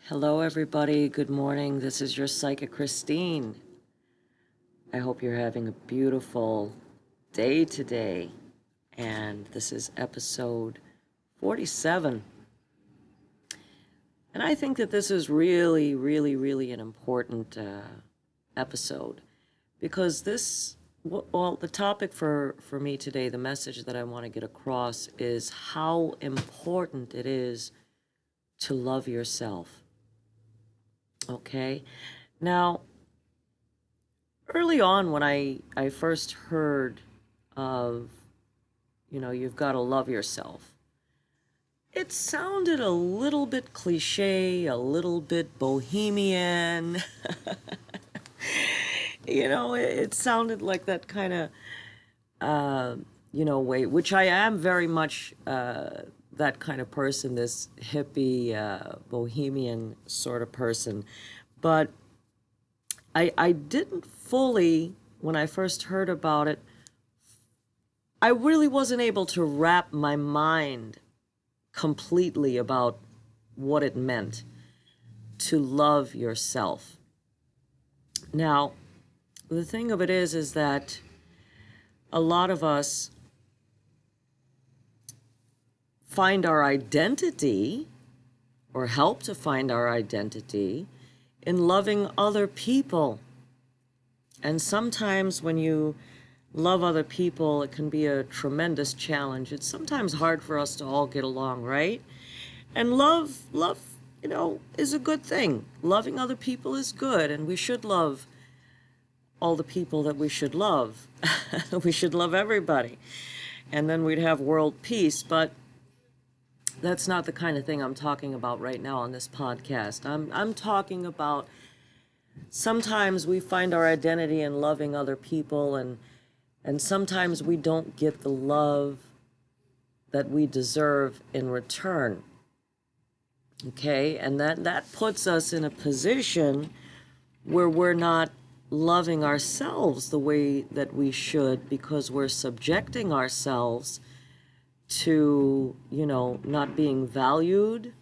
Hello, everybody. Good morning. This is your Psychic Christine. I hope you're having a beautiful day today. And this is episode 47. And I think that this is really an important episode because the topic for me today, the message that I want to get across is how important it is to love yourself. Okay? Now, early on when I first heard of, you've got to love yourself, it sounded a little bit cliche, a little bit bohemian. It sounded like that kind of, way, which I am very much that kind of person, this hippie, bohemian sort of person. But I didn't fully, when I first heard about it, I really wasn't able to wrap my mind completely about what it meant to love yourself. Now, the thing of it is that a lot of us find our identity, or help to find our identity, in loving other people. And sometimes when you love other people, it can be a tremendous challenge. It's sometimes hard for us to all get along, right? And love, is a good thing. Loving other people is good, and we should love all the people that we should love. We should love everybody. And then we'd have world peace. But that's not the kind of thing I'm talking about right now on this podcast. I'm talking about sometimes we find our identity in loving other people, and sometimes we don't get the love that we deserve in return. Okay? And that puts us in a position where we're not loving ourselves the way that we should, because we're subjecting ourselves to, not being valued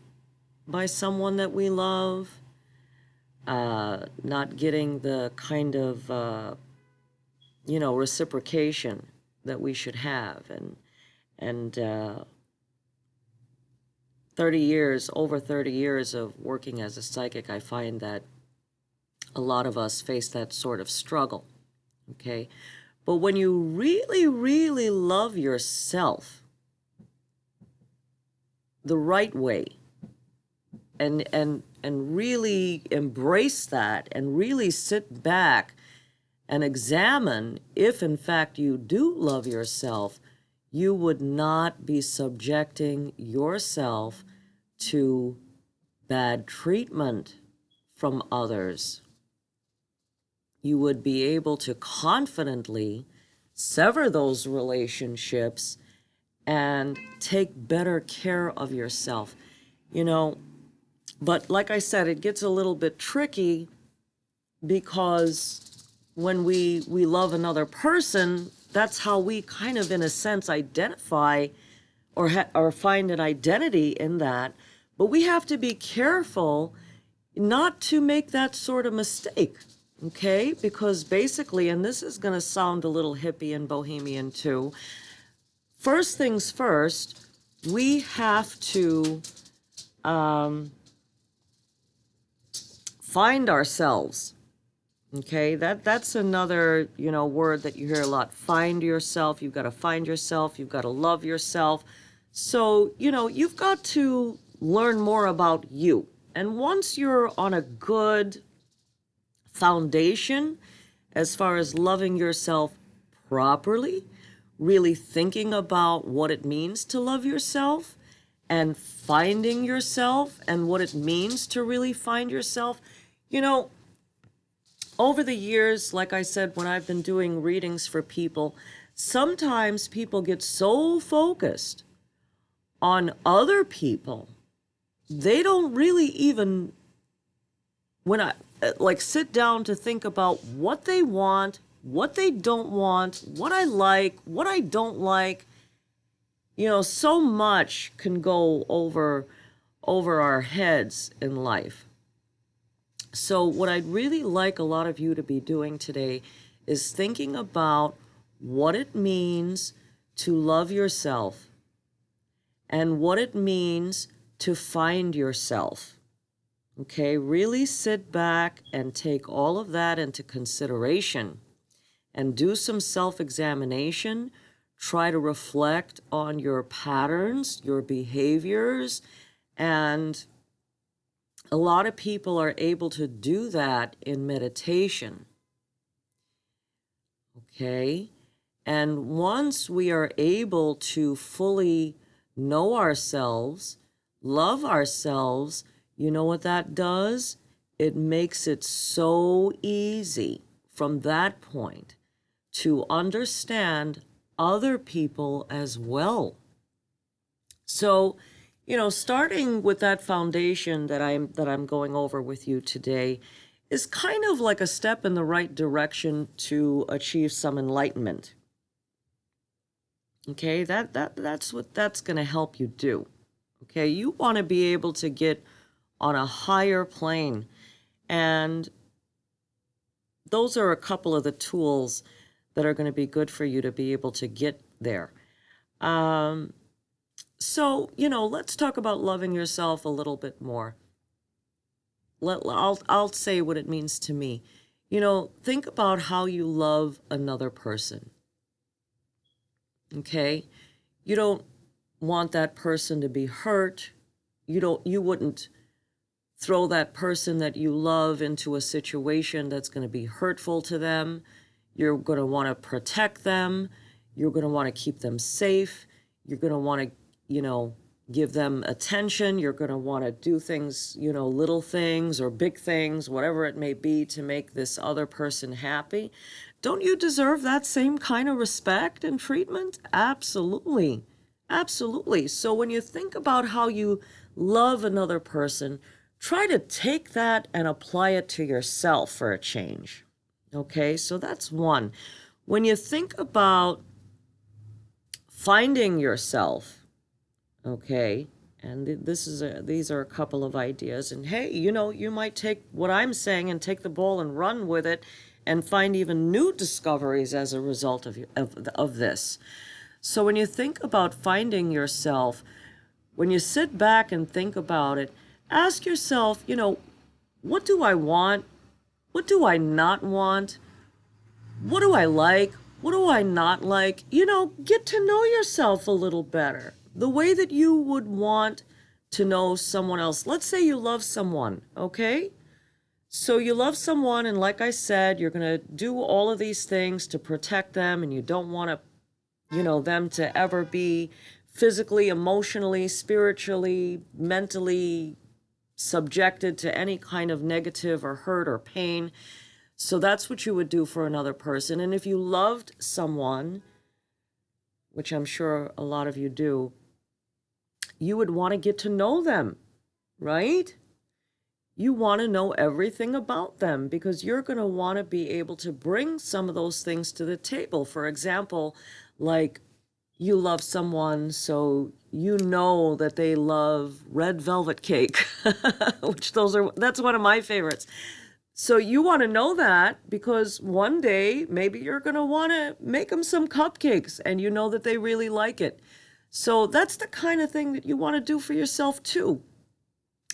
by someone that we love, not getting the kind of, reciprocation that we should have. And 30 years of working as a psychic, I find that a lot of us face that sort of struggle, okay? But when you really love yourself the right way, and really embrace that, and really sit back and examine if in fact you do love yourself, you would not be subjecting yourself to bad treatment from others. You would be able to confidently sever those relationships and take better care of yourself. But like I said, it gets a little bit tricky because when we love another person, that's how we kind of, in a sense, identify or find an identity in that. But we have to be careful not to make that sort of mistake, okay? Because basically, and this is going to sound a little hippie and bohemian too, first things first, we have to find ourselves. Okay, that's another, word that you hear a lot. Find yourself. You've got to find yourself. You've got to love yourself. So, you've got to learn more about you. And once you're on a good foundation, as far as loving yourself properly, really thinking about what it means to love yourself, and finding yourself, and what it means to really find yourself, over the years, like I said, when I've been doing readings for people, sometimes people get so focused on other people, they don't really even, when I sit down to think about what they want, what they don't want, what I like, what I don't like. So much can go over our heads in life. So what I'd really like a lot of you to be doing today is thinking about what it means to love yourself and what it means to find yourself. Okay, really sit back and take all of that into consideration and do some self-examination. Try to reflect on your patterns, your behaviors, and a lot of people are able to do that in meditation. Okay? And once we are able to fully know ourselves, love ourselves, you know what that does? It makes it so easy from that point to understand other people as well. So, starting with that foundation that I'm going over with you today is kind of like a step in the right direction to achieve some enlightenment. Okay, that's what that's going to help you do. Okay, you want to be able to get on a higher plane, and those are a couple of the tools that are going to be good for you to be able to get there. So, let's talk about loving yourself a little bit more. I'll say what it means to me. Think about how you love another person. Okay? You don't want that person to be hurt. You wouldn't throw that person that you love into a situation that's going to be hurtful to them. You're going to want to protect them. You're going to want to keep them safe. You're going to want to, give them attention. You're going to want to do things, little things or big things, whatever it may be, to make this other person happy. Don't you deserve that same kind of respect and treatment? Absolutely. Absolutely. So when you think about how you love another person, try to take that and apply it to yourself for a change. Okay, so that's one. When you think about finding yourself, okay, and these are a couple of ideas, and hey, you might take what I'm saying and take the ball and run with it and find even new discoveries as a result of this. So when you think about finding yourself, when you sit back and think about it, ask yourself, what do I want? What do I not want? What do I like? What do I not like? Get to know yourself a little better, the way that you would want to know someone else. Let's say you love someone, okay? So you love someone, and like I said, you're going to do all of these things to protect them, and you don't want to, them to ever be physically, emotionally, spiritually, mentally subjected to any kind of negative or hurt or pain. So that's what you would do for another person. And if you loved someone, which I'm sure a lot of you do, you would want to get to know them, right? You want to know everything about them because you're going to want to be able to bring some of those things to the table. For example, like you love someone, so you know that they love red velvet cake, which that's one of my favorites. So you want to know that because one day maybe you're going to want to make them some cupcakes and you know that they really like it. So that's the kind of thing that you want to do for yourself too.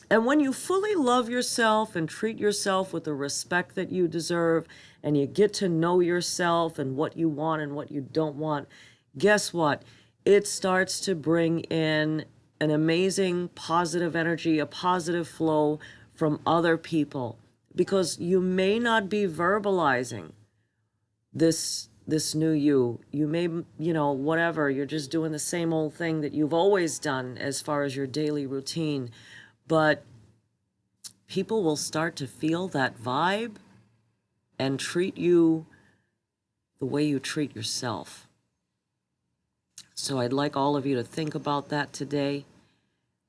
And when you fully love yourself and treat yourself with the respect that you deserve, and you get to know yourself and what you want and what you don't want, guess what? It starts to bring in an amazing positive energy, a positive flow from other people, because you may not be verbalizing this new you. You may, whatever, you're just doing the same old thing that you've always done as far as your daily routine. But people will start to feel that vibe and treat you the way you treat yourself. So I'd like all of you to think about that today.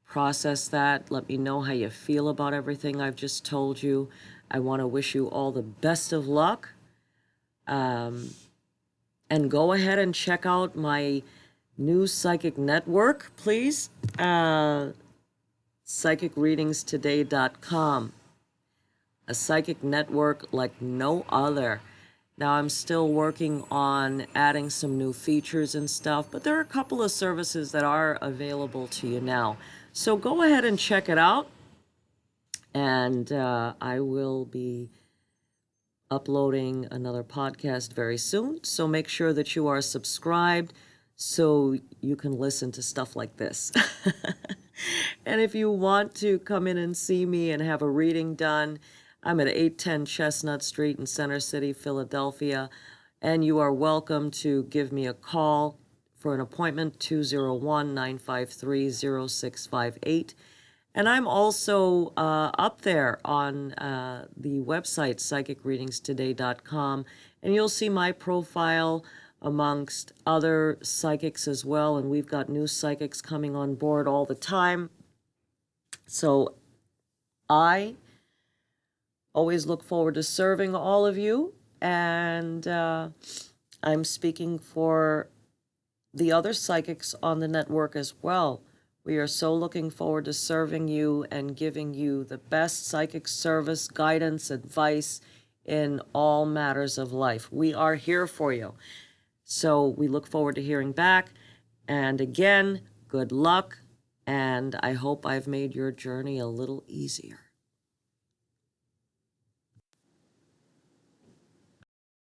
Process that. Let me know how you feel about everything I've just told you. I want to wish you all the best of luck. And go ahead and check out my new psychic network, please. PsychicReadingstoday.com. a psychic network like no other. Now, I'm still working on adding some new features and stuff, but there are a couple of services that are available to you now. So go ahead and check it out, and I will be uploading another podcast very soon. So make sure that you are subscribed so you can listen to stuff like this. And if you want to come in and see me and have a reading done, I'm at 810 Chestnut Street in Center City, Philadelphia. And you are welcome to give me a call for an appointment, 201-953-0658. And I'm also up there on the website, psychicreadingstoday.com, and you'll see my profile amongst other psychics as well, and we've got new psychics coming on board all the time. So I always look forward to serving all of you, and I'm speaking for the other psychics on the network as well. We are so looking forward to serving you and giving you the best psychic service, guidance, advice in all matters of life. We are here for you. So we look forward to hearing back. And again, good luck. And I hope I've made your journey a little easier.